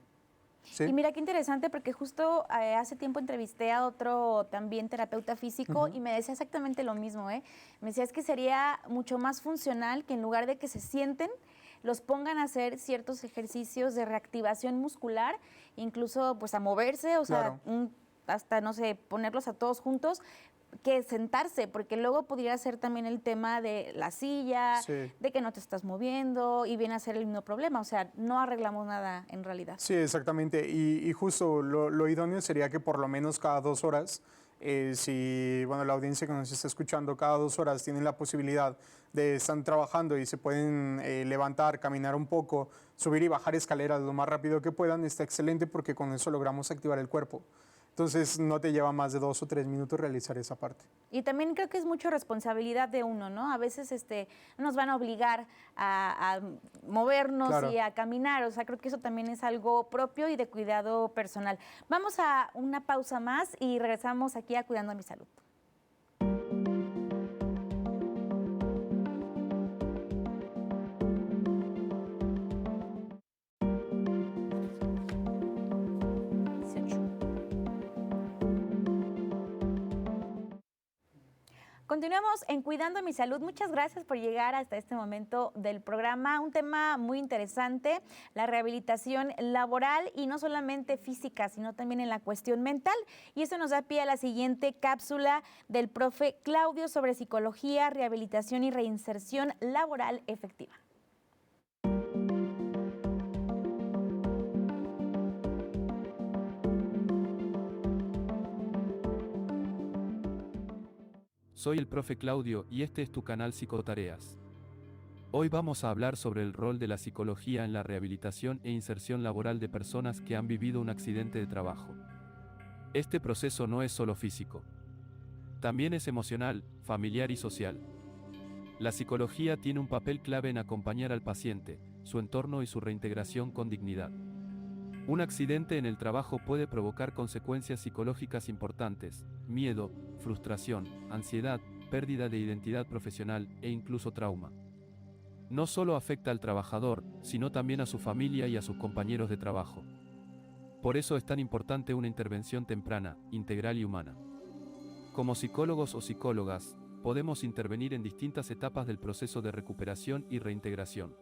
¿Sí? Y mira qué interesante porque justo hace tiempo entrevisté a otro también terapeuta físico y me decía exactamente lo mismo. Me decía es que sería mucho más funcional que en lugar de que se sienten, los pongan a hacer ciertos ejercicios de reactivación muscular, incluso pues a moverse, o sea, hasta no sé, ponerlos a todos juntos, que sentarse, porque luego podría ser también el tema de la silla, de que no te estás moviendo y viene a ser el mismo problema, o sea, no arreglamos nada en realidad. Sí, exactamente, y justo lo idóneo sería que por lo menos cada 2 horas Si bueno, la audiencia que nos está escuchando cada 2 horas tienen la posibilidad de estar trabajando y se pueden levantar, caminar un poco, subir y bajar escaleras lo más rápido que puedan, está excelente porque con eso logramos activar el cuerpo. Entonces no te lleva más de 2 o 3 minutos realizar esa parte. Y también creo que es mucho responsabilidad de uno, ¿no? A veces nos van a obligar a movernos Claro. y a caminar, o sea, creo que eso también es algo propio y de cuidado personal. Vamos a una pausa más y regresamos aquí a Cuidando mi Salud. Continuamos en Cuidando mi Salud. Muchas gracias por llegar hasta este momento del programa. Un tema muy interesante, la rehabilitación laboral y no solamente física, sino también en la cuestión mental. Y eso nos da pie a la siguiente cápsula del profe Claudio sobre psicología, rehabilitación y reinserción laboral efectiva. Soy el profe Claudio y este es tu canal Psicotareas. Hoy vamos a hablar sobre el rol de la psicología en la rehabilitación e inserción laboral de personas que han vivido un accidente de trabajo. Este proceso no es solo físico. También es emocional, familiar y social. La psicología tiene un papel clave en acompañar al paciente, su entorno y su reintegración con dignidad. Un accidente en el trabajo puede provocar consecuencias psicológicas importantes: miedo, frustración, ansiedad, pérdida de identidad profesional e incluso trauma. No solo afecta al trabajador, sino también a su familia y a sus compañeros de trabajo. Por eso es tan importante una intervención temprana, integral y humana. Como psicólogos o psicólogas, podemos intervenir en distintas etapas del proceso de recuperación y reintegración.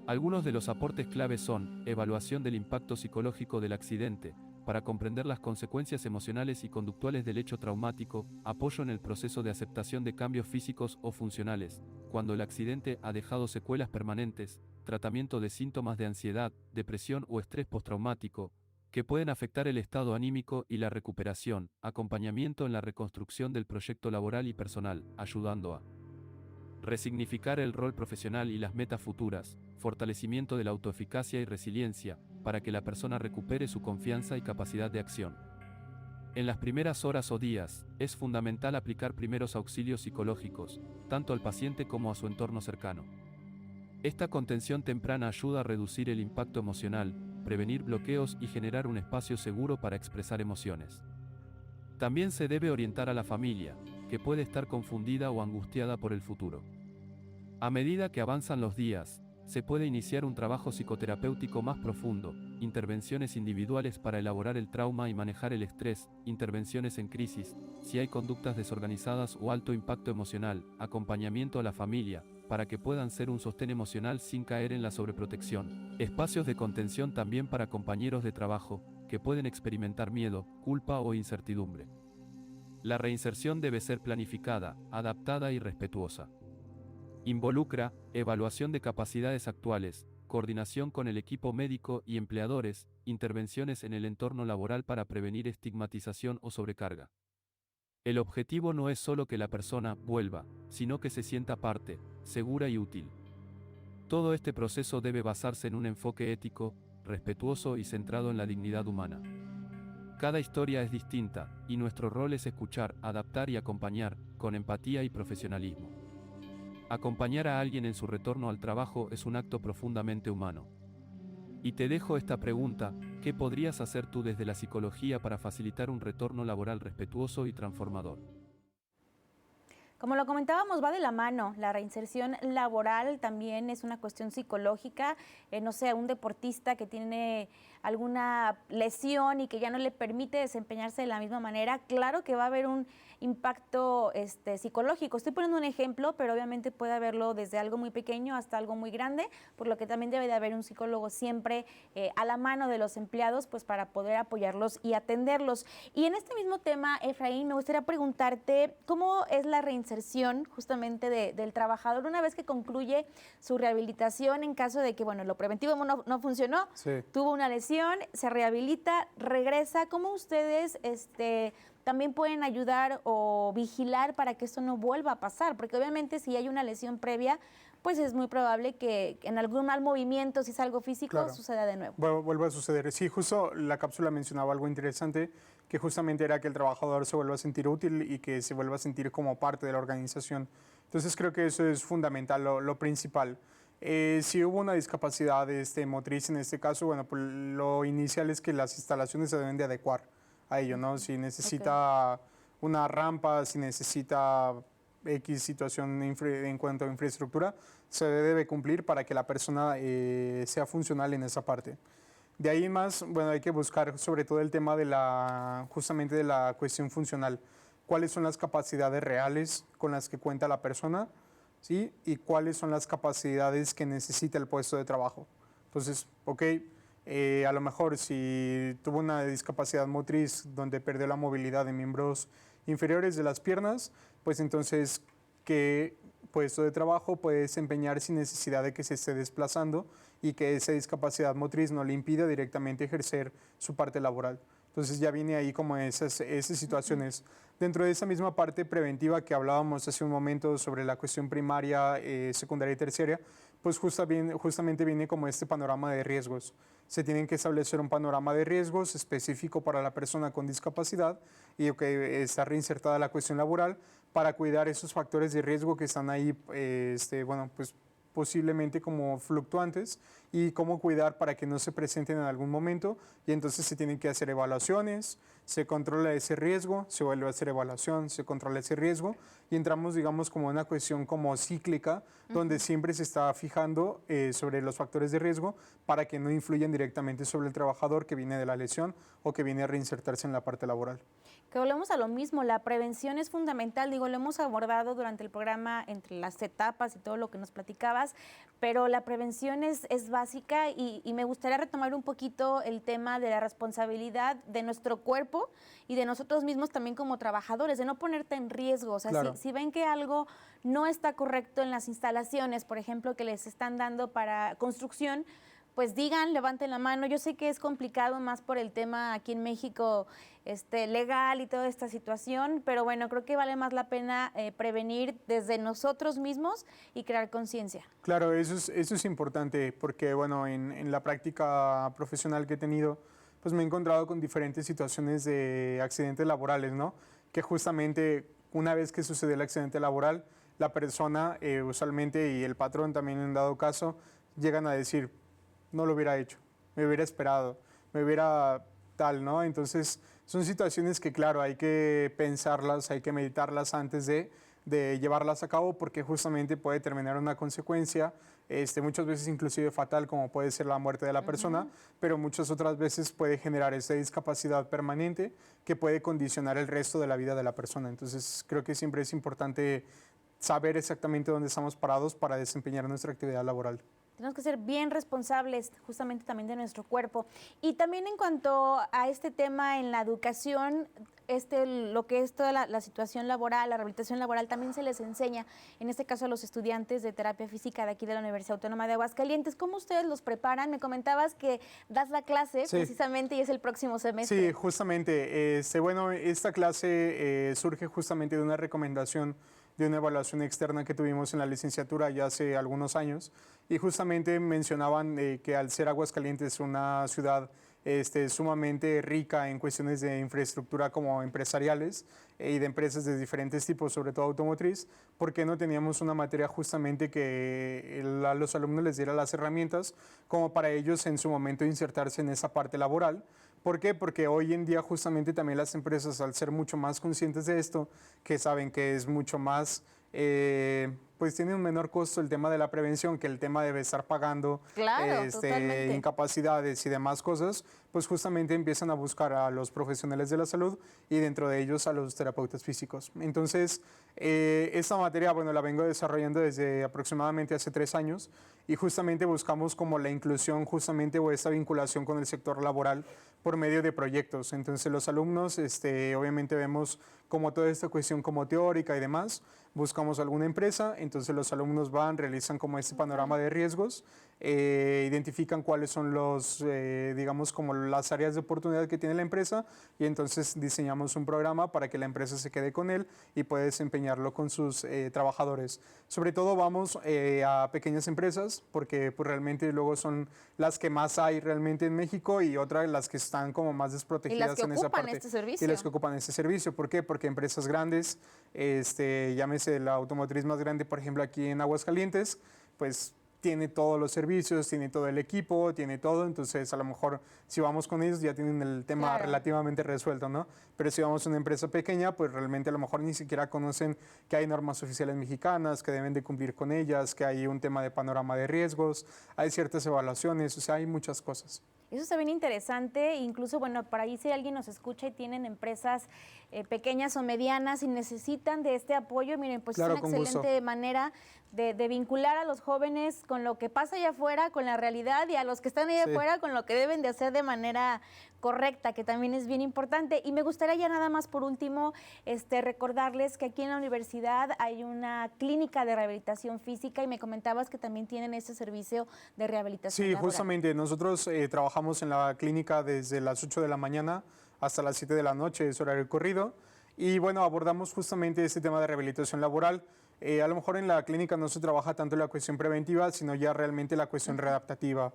Algunos de los aportes claves son: evaluación del impacto psicológico del accidente, para comprender las consecuencias emocionales y conductuales del hecho traumático, apoyo en el proceso de aceptación de cambios físicos o funcionales, cuando el accidente ha dejado secuelas permanentes, tratamiento de síntomas de ansiedad, depresión o estrés postraumático, que pueden afectar el estado anímico y la recuperación, acompañamiento en la reconstrucción del proyecto laboral y personal, ayudando a resignificar el rol profesional y las metas futuras, fortalecimiento de la autoeficacia y resiliencia, para que la persona recupere su confianza y capacidad de acción. En las primeras horas o días, es fundamental aplicar primeros auxilios psicológicos, tanto al paciente como a su entorno cercano. Esta contención temprana ayuda a reducir el impacto emocional, prevenir bloqueos y generar un espacio seguro para expresar emociones. También se debe orientar a la familia, que puede estar confundida o angustiada por el futuro. A medida que avanzan los días, se puede iniciar un trabajo psicoterapéutico más profundo, intervenciones individuales para elaborar el trauma y manejar el estrés, intervenciones en crisis, si hay conductas desorganizadas o alto impacto emocional, acompañamiento a la familia, para que puedan ser un sostén emocional sin caer en la sobreprotección, espacios de contención también para compañeros de trabajo, que pueden experimentar miedo, culpa o incertidumbre. La reinserción debe ser planificada, adaptada y respetuosa. Involucra evaluación de capacidades actuales, coordinación con el equipo médico y empleadores, intervenciones en el entorno laboral para prevenir estigmatización o sobrecarga. El objetivo no es solo que la persona vuelva, sino que se sienta parte, segura y útil. Todo este proceso debe basarse en un enfoque ético, respetuoso y centrado en la dignidad humana. Cada historia es distinta, y nuestro rol es escuchar, adaptar y acompañar, con empatía y profesionalismo. Acompañar a alguien en su retorno al trabajo es un acto profundamente humano. Y te dejo esta pregunta: ¿qué podrías hacer tú desde la psicología para facilitar un retorno laboral respetuoso y transformador? Como lo comentábamos, va de la mano. La reinserción laboral también es una cuestión psicológica. No sé, un deportista que tiene alguna lesión y que ya no le permite desempeñarse de la misma manera, claro que va a haber un impacto psicológico. Estoy poniendo un ejemplo, pero obviamente puede haberlo desde algo muy pequeño hasta algo muy grande, por lo que también debe de haber un psicólogo siempre a la mano de los empleados, pues para poder apoyarlos y atenderlos. Y en este mismo tema, Efraín, me gustaría preguntarte, ¿cómo es la reinserción inserción justamente del trabajador una vez que concluye su rehabilitación en caso de que, bueno, lo preventivo no funcionó, tuvo una lesión, se rehabilita, regresa? ¿Cómo ustedes también pueden ayudar o vigilar para que esto no vuelva a pasar? Porque obviamente si hay una lesión previa, pues es muy probable que en algún mal movimiento, si es algo físico, suceda de nuevo. Vuelva a suceder. Sí, justo la cápsula mencionaba algo interesante, que justamente era que el trabajador se vuelva a sentir útil y que se vuelva a sentir como parte de la organización. Entonces creo que eso es fundamental, lo principal. Si hubo una discapacidad motriz en este caso, bueno, pues lo inicial es que las instalaciones se deben de adecuar a ello, ¿no? Si necesita una rampa, si necesita X situación en cuanto a infraestructura, se debe cumplir para que la persona sea funcional en esa parte. De ahí en más, bueno, hay que buscar sobre todo el tema de justamente de la cuestión funcional. ¿Cuáles son las capacidades reales con las que cuenta la persona? ¿Sí? Y cuáles son las capacidades que necesita el puesto de trabajo. Entonces, a lo mejor si tuvo una discapacidad motriz donde perdió la movilidad de miembros inferiores de las piernas, pues entonces, ¿qué puesto de trabajo puede desempeñar sin necesidad de que se esté desplazando y que esa discapacidad motriz no le impida directamente ejercer su parte laboral? Entonces ya viene ahí como esas situaciones. Dentro de esa misma parte preventiva que hablábamos hace un momento sobre la cuestión primaria, secundaria y terciaria, pues justamente viene como este panorama de riesgos. Se tienen que establecer un panorama de riesgos específico para la persona con discapacidad y que está reinsertada la cuestión laboral para cuidar esos factores de riesgo que están ahí, pues posiblemente como fluctuantes, y cómo cuidar para que no se presenten en algún momento, y entonces se tienen que hacer evaluaciones, se controla ese riesgo, se vuelve a hacer evaluación, se controla ese riesgo, y entramos, digamos, como una cuestión como cíclica, donde siempre se está fijando sobre los factores de riesgo para que no influyan directamente sobre el trabajador que viene de la lesión o que viene a reinsertarse en la parte laboral. Que volvemos a lo mismo, la prevención es fundamental, digo, lo hemos abordado durante el programa entre las etapas y todo lo que nos platicabas, pero la prevención es básica y me gustaría retomar un poquito el tema de la responsabilidad de nuestro cuerpo y de nosotros mismos también como trabajadores, de no ponerte en riesgo. O sea, si ven que algo no está correcto en las instalaciones, por ejemplo, que les están dando para construcción, pues digan, levanten la mano. Yo sé que es complicado más por el tema aquí en México legal y toda esta situación, pero bueno, creo que vale más la pena prevenir desde nosotros mismos y crear conciencia. Claro, eso es importante porque, bueno, en la práctica profesional que he tenido, pues me he encontrado con diferentes situaciones de accidentes laborales, ¿no? Que justamente una vez que sucede el accidente laboral, la persona usualmente y el patrón también en dado caso llegan a decir, no lo hubiera hecho, me hubiera esperado, me hubiera tal, ¿no? Entonces son situaciones que, claro, hay que pensarlas, hay que meditarlas antes de llevarlas a cabo, porque justamente puede terminar una consecuencia, muchas veces inclusive fatal, como puede ser la muerte de la persona, pero muchas otras veces puede generar esa discapacidad permanente que puede condicionar el resto de la vida de la persona. Entonces creo que siempre es importante saber exactamente dónde estamos parados para desempeñar nuestra actividad laboral. Tenemos que ser bien responsables justamente también de nuestro cuerpo. Y también en cuanto a este tema en la educación, lo que es toda la situación laboral, la rehabilitación laboral, también se les enseña, en este caso a los estudiantes de terapia física de aquí de la Universidad Autónoma de Aguascalientes. ¿Cómo ustedes los preparan? Me comentabas que das la clase precisamente y es el próximo semestre. Sí, justamente. Bueno, esta clase surge justamente de una recomendación de una evaluación externa que tuvimos en la licenciatura ya hace algunos años, y justamente mencionaban que al ser Aguascalientes una ciudad sumamente rica en cuestiones de infraestructura como empresariales y de empresas de diferentes tipos, sobre todo automotriz, ¿por qué no teníamos una materia justamente que a los alumnos les diera las herramientas como para ellos en su momento insertarse en esa parte laboral? ¿Por qué? Porque hoy en día justamente también las empresas, al ser mucho más conscientes de esto, que saben que es mucho más pues tiene un menor costo el tema de la prevención que el tema de estar pagando Claro, totalmente. incapacidades y demás cosas, pues justamente empiezan a buscar a los profesionales de la salud y dentro de ellos a los terapeutas físicos. Entonces, esta materia, bueno, la vengo desarrollando desde aproximadamente hace 3 años y justamente buscamos como la inclusión justamente o esta vinculación con el sector laboral por medio de proyectos. Entonces los alumnos, obviamente vemos como toda esta cuestión como teórica y demás, buscamos alguna empresa, entonces los alumnos van, realizan como este panorama de riesgos, identifican cuáles son los, digamos, como las áreas de oportunidad que tiene la empresa y entonces diseñamos un programa para que la empresa se quede con él y pueda desempeñarlo con sus trabajadores. Sobre todo vamos a pequeñas empresas porque pues, realmente luego son las que más hay realmente en México y otras las que están como más desprotegidas en esa parte. Este servicio. Y las que ocupan este servicio. ¿Por qué? Porque empresas grandes, llámese la automotriz más grande, por ejemplo, aquí en Aguascalientes, pues tiene todos los servicios, tiene todo el equipo, tiene todo, entonces a lo mejor si vamos con ellos ya tienen el tema relativamente resuelto, ¿no? Pero si vamos a una empresa pequeña, pues realmente a lo mejor ni siquiera conocen que hay normas oficiales mexicanas, que deben de cumplir con ellas, que hay un tema de panorama de riesgos, hay ciertas evaluaciones, o sea, hay muchas cosas. Eso está bien interesante, incluso, bueno, por ahí si alguien nos escucha y tienen empresas pequeñas o medianas y necesitan de este apoyo, miren, pues claro, es una excelente manera de vincular a los jóvenes con lo que pasa allá afuera, con la realidad, y a los que están allá afuera con lo que deben de hacer de manera correcta, que también es bien importante. Y me gustaría ya nada más por último recordarles que aquí en la universidad hay una clínica de rehabilitación física y me comentabas que también tienen ese servicio de rehabilitación laboral. Justamente, nosotros trabajamos en la clínica desde las 8 de la mañana hasta las 7 de la noche, es horario corrido, y bueno, abordamos justamente este tema de rehabilitación laboral. A lo mejor en la clínica no se trabaja tanto la cuestión preventiva, sino ya realmente la cuestión readaptativa.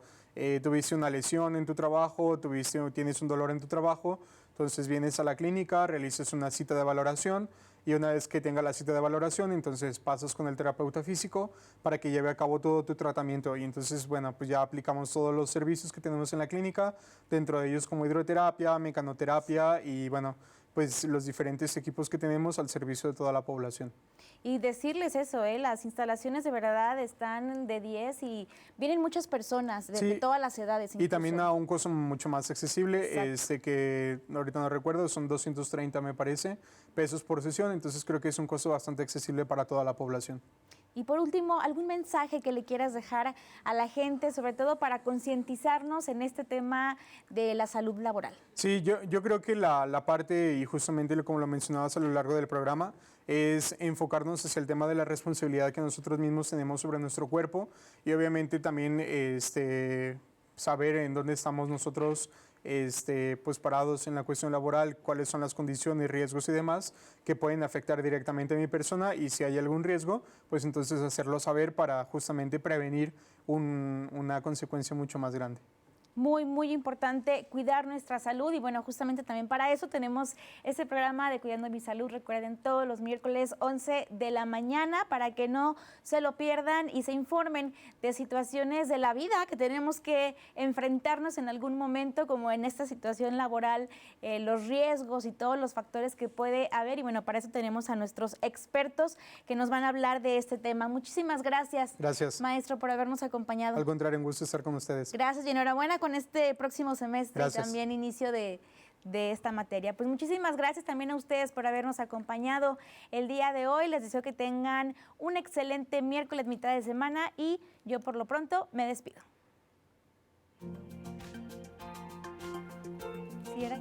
Tuviste una lesión en tu trabajo, tienes un dolor en tu trabajo, entonces vienes a la clínica, realizas una cita de valoración y una vez que tenga la cita de valoración, entonces pasas con el terapeuta físico para que lleve a cabo todo tu tratamiento y entonces, bueno, pues ya aplicamos todos los servicios que tenemos en la clínica, dentro de ellos como hidroterapia, mecanoterapia y, bueno, pues los diferentes equipos que tenemos al servicio de toda la población. Y decirles eso, las instalaciones de verdad están de 10 y vienen muchas personas de todas las edades. Incluso. Y también a un costo mucho más accesible, que ahorita no recuerdo, son 230 me parece, pesos por sesión, entonces creo que es un costo bastante accesible para toda la población. Y por último, ¿algún mensaje que le quieras dejar a la gente, sobre todo para concientizarnos en este tema de la salud laboral? Sí, yo creo que la parte, y justamente como lo mencionabas a lo largo del programa, es enfocarnos hacia el tema de la responsabilidad que nosotros mismos tenemos sobre nuestro cuerpo y obviamente también saber en dónde estamos nosotros pues parados en la cuestión laboral, cuáles son las condiciones, riesgos y demás que pueden afectar directamente a mi persona y si hay algún riesgo, pues entonces hacerlo saber para justamente prevenir una consecuencia mucho más grande. Muy, muy importante cuidar nuestra salud y bueno, justamente también para eso tenemos este programa de Cuidando mi Salud, recuerden todos los miércoles 11 de la mañana para que no se lo pierdan y se informen de situaciones de la vida que tenemos que enfrentarnos en algún momento como en esta situación laboral, los riesgos y todos los factores que puede haber y bueno, para eso tenemos a nuestros expertos que nos van a hablar de este tema. Muchísimas gracias. Gracias. Maestro, por habernos acompañado. Al contrario, un gusto estar con ustedes. Gracias y enhorabuena con este próximo semestre Gracias. y también inicio de esta materia. Pues muchísimas gracias también a ustedes por habernos acompañado el día de hoy. Les deseo que tengan un excelente miércoles, mitad de semana y yo por lo pronto me despido. ¿Sí era?